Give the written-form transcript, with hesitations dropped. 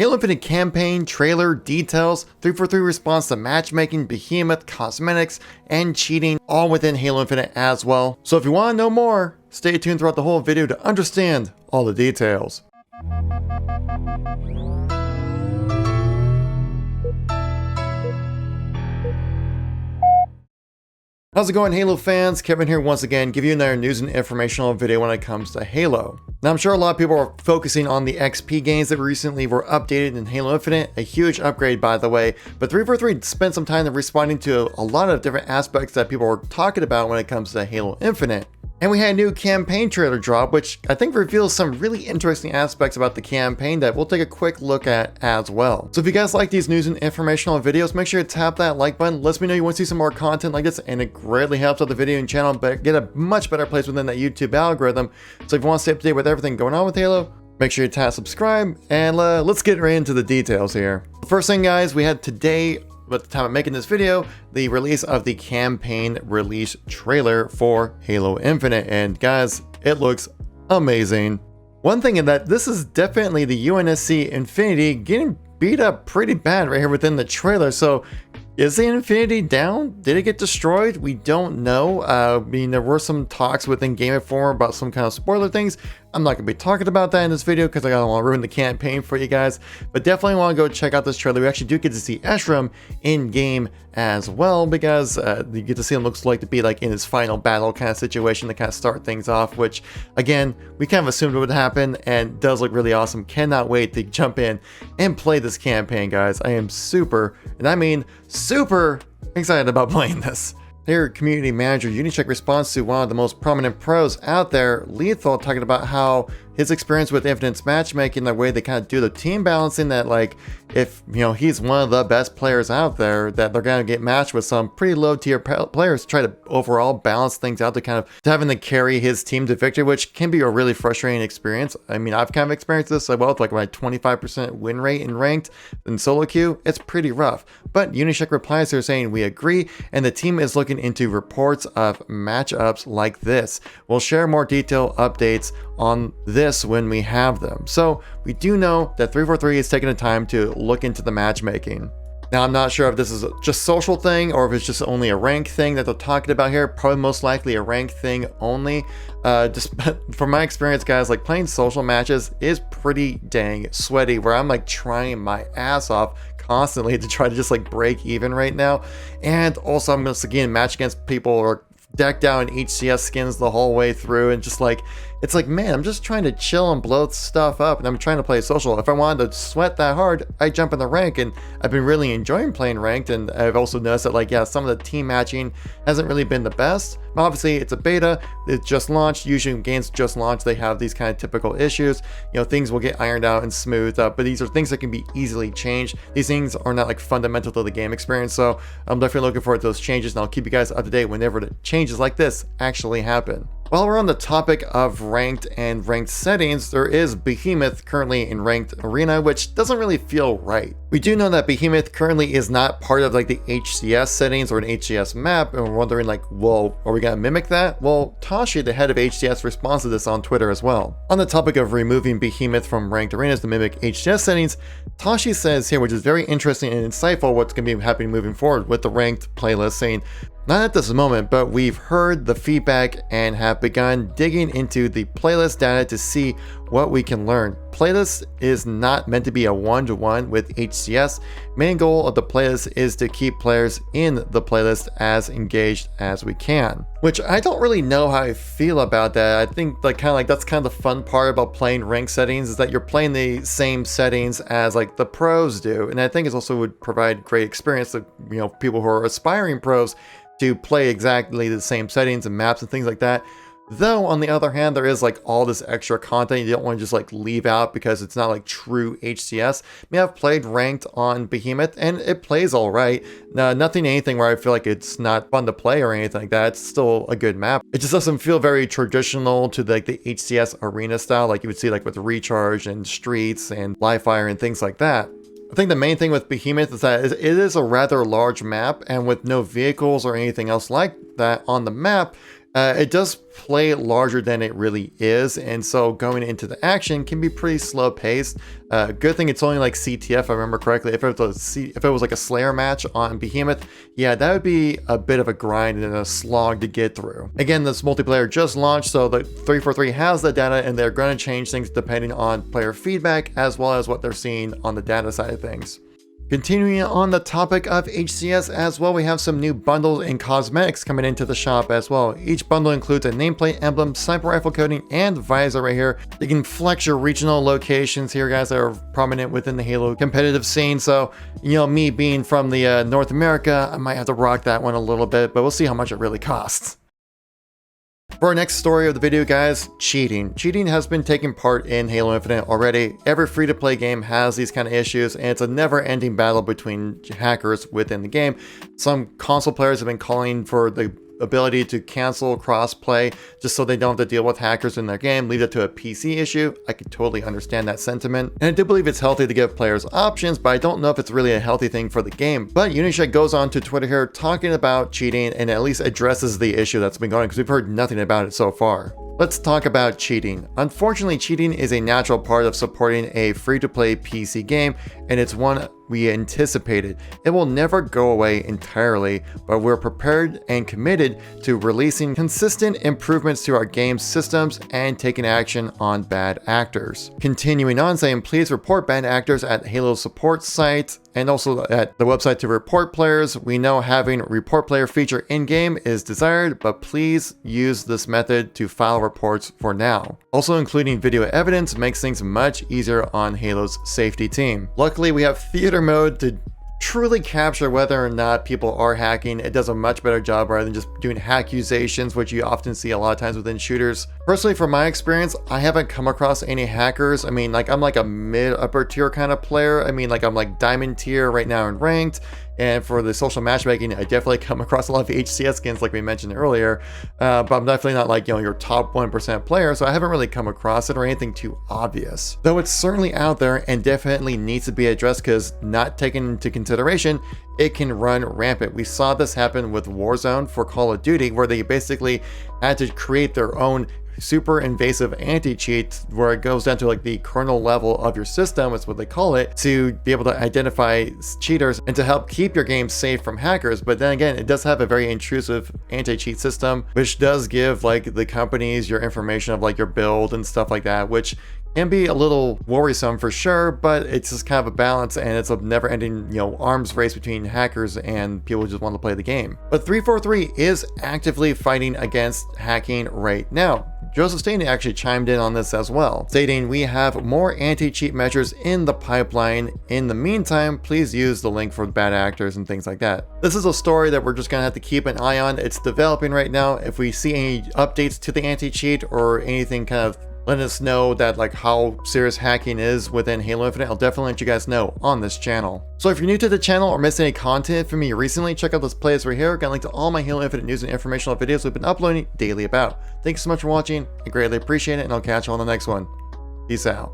Halo Infinite campaign, trailer, details, 343 response to matchmaking, Behemoth, cosmetics, and cheating, all within Halo Infinite as well. So if you want to know more, stay tuned throughout the whole video to understand all the details. How's it going, Halo fans? Kevin here once again, give you another news and informational video when it comes to Halo. Now I'm sure a lot of people are focusing on the XP gains that recently were updated in Halo Infinite, a huge upgrade by the way, but 343 spent some time responding to a lot of different aspects that people were talking about when it comes to Halo Infinite. And we had a new campaign trailer drop, which I think reveals some really interesting aspects about the campaign that we'll take a quick look at as well. So if you guys like these news and informational videos, make sure to tap that like button. Lets me know you want to see some more content like this, and it greatly helps out the video and channel, but get a much better place within that YouTube algorithm. So if you want to stay up to date with everything going on with Halo, make sure you tap subscribe, and let's get right into the details here. The first thing, guys, we had today, at the time of making this video, the release of the campaign release trailer for Halo Infinite, and guys, it looks amazing. One thing is that this is definitely the UNSC Infinity getting beat up pretty bad right here within the trailer. So is the Infinity down? Did it get destroyed? We don't know. I mean, there were some talks within Game Informer about some kind of spoiler things. I'm not going to be talking about that in this video because I don't want to ruin the campaign for you guys. But definitely want to go check out this trailer. We actually do get to see Eshram in game as well, because you get to see him looks like to be like in his final battle kind of situation to kind of start things off, which again, we kind of assumed would happen and does look really awesome. Cannot wait to jump in and play this campaign, guys. I am super, and I mean super excited about playing this. Here, community manager Unicheck responds to one of the most prominent pros out there, Lethal, talking about how his experience with Infinite's matchmaking, the way they kind of do the team balancing, that like if he's one of the best players out there, that they're gonna get matched with some pretty low tier players to try to overall balance things out, to kind of having to carry his team to victory, which can be a really frustrating experience. I mean, I've kind of experienced this as well with like my 25% win rate in ranked in solo queue. It's pretty rough. But Unicheck replies here saying, "We agree, and the team is looking into reports of matchups like this. We'll share more detailed updates on this when we have them." So we do know that 343 is taking the time to look into the matchmaking. Now, I'm not sure if this is just social thing or if it's just only a rank thing that they're talking about here. Probably most likely a rank thing only. Just from my experience, guys, like playing social matches is pretty dang sweaty, where I'm like trying my ass off constantly to try to just like break even right now. And also I'm just again match against people or decked out in HCS skins the whole way through, and just like, it's like, man, I'm just trying to chill and blow stuff up, and I'm trying to play social. If I wanted to sweat that hard, I jump in the rank, and I've been really enjoying playing ranked. And I've also noticed that, like, yeah, some of the team matching hasn't really been the best. But obviously, it's a beta, it just launched. Usually when games just launch, they have these kind of typical issues. Things will get ironed out and smoothed up, but these are things that can be easily changed. These things are not like fundamental to the game experience, so I'm definitely looking forward to those changes, and I'll keep you guys up to date whenever the changes like this actually happen. While we're on the topic of ranked and ranked settings, there is Behemoth currently in ranked arena, which doesn't really feel right. We do know that Behemoth currently is not part of like the HCS settings or an HCS map, and we're wondering like, well, are we gonna mimic that? Well, Tashi, the head of HCS, responds to this on Twitter as well. On the topic of removing Behemoth from ranked arenas to mimic HCS settings, Tashi says here, which is very interesting and insightful, what's gonna be happening moving forward with the ranked playlist, saying, "Not at this moment, but we've heard the feedback and have begun digging into the playlist data to see what we can learn. Playlist is not meant to be a one-to-one with HCS. Main goal of the playlist is to keep players in the playlist as engaged as we can." Which I don't really know how I feel about that. I think like that's kind of the fun part about playing ranked settings, is that you're playing the same settings as like the pros do. And I think it also would provide great experience to people who are aspiring pros to play exactly the same settings and maps and things like that. Though on the other hand, there is like all this extra content you don't want to just like leave out because it's not like true HCS. I mean, I've played ranked on Behemoth and it plays all right. Anything where I feel like it's not fun to play or anything like that. It's still a good map. It just doesn't feel very traditional to like the HCS arena style, like you would see like with Recharge and Streets and Live Fire and things like that. I think the main thing with Behemoth is that it is a rather large map, and with no vehicles or anything else like that on the map, It does play larger than it really is, and so going into the action can be pretty slow paced. Good thing it's only like CTF, if I remember correctly. If it was like a Slayer match on Behemoth, yeah, that would be a bit of a grind and a slog to get through. Again, this multiplayer just launched, so the 343 has the data, and they're going to change things depending on player feedback as well as what they're seeing on the data side of things. Continuing on the topic of HCS as well, we have some new bundles and cosmetics coming into the shop as well. Each bundle includes a nameplate, emblem, sniper rifle coating, and visor right here. You can flex your regional locations here, guys, that are prominent within the Halo competitive scene. So, you know, me being from the North America, I might have to rock that one a little bit, but we'll see how much it really costs. For our next story of the video, guys, cheating. Cheating has been taking part in Halo Infinite already. Every free-to-play game has these kind of issues, and it's a never-ending battle between hackers within the game. Some console players have been calling for the ability to cancel cross-play just so they don't have to deal with hackers in their game, leave it to a PC issue. I can totally understand that sentiment. And I do believe it's healthy to give players options, but I don't know if it's really a healthy thing for the game. But Unished goes on to Twitter here talking about cheating and at least addresses the issue that's been going, because we've heard nothing about it so far. Let's talk about cheating. Unfortunately, cheating is a natural part of supporting a free-to-play PC game, and it's one we anticipated. It will never go away entirely, but we're prepared and committed to releasing consistent improvements to our game systems and taking action on bad actors. Continuing on, saying please report bad actors at Halo's support site and also at the website to report players. We know having report player feature in-game is desired, but please use this method to file reports for now. Also, including video evidence makes things much easier on Halo's safety team. Luckily, we have theater mode to truly capture whether or not people are hacking. It does a much better job rather than just doing accusations, which you often see a lot of times within shooters. Personally, from my experience, I haven't come across any hackers. I mean, like, I'm like a mid-upper tier kind of player. I mean, like, I'm like diamond tier right now in ranked. And for the social matchmaking, I definitely come across a lot of HCS skins like we mentioned earlier, but I'm definitely not like, you know, your top 1% player, so I haven't really come across it or anything too obvious. Though it's certainly out there and definitely needs to be addressed, because not taken into consideration, it can run rampant. We saw this happen with Warzone for Call of Duty, where they basically had to create their own super invasive anti-cheat where it goes down to like the kernel level of your system, is what they call it, to be able to identify cheaters and to help keep your game safe from hackers. But then again, it does have a very intrusive anti-cheat system, which does give like the companies your information of like your build and stuff like that, which can be a little worrisome for sure, but it's just kind of a balance, and it's a never-ending, you know, arms race between hackers and people who just want to play the game. But 343 is actively fighting against hacking right now. Joseph Staney actually chimed in on this as well, stating, "We have more anti-cheat measures in the pipeline. In the meantime, please use the link for bad actors," and things like that. This is a story that we're just gonna have to keep an eye on. It's developing right now. If we see any updates to the anti-cheat or anything kind of letting us know that like how serious hacking is within Halo Infinite, I'll definitely let you guys know on this channel. So if you're new to the channel or missed any content from me recently, check out this playlist right here. Got a link to all my Halo Infinite news and informational videos we've been uploading daily about. Thanks so much for watching. I greatly appreciate it, and I'll catch you on the next one. Peace out.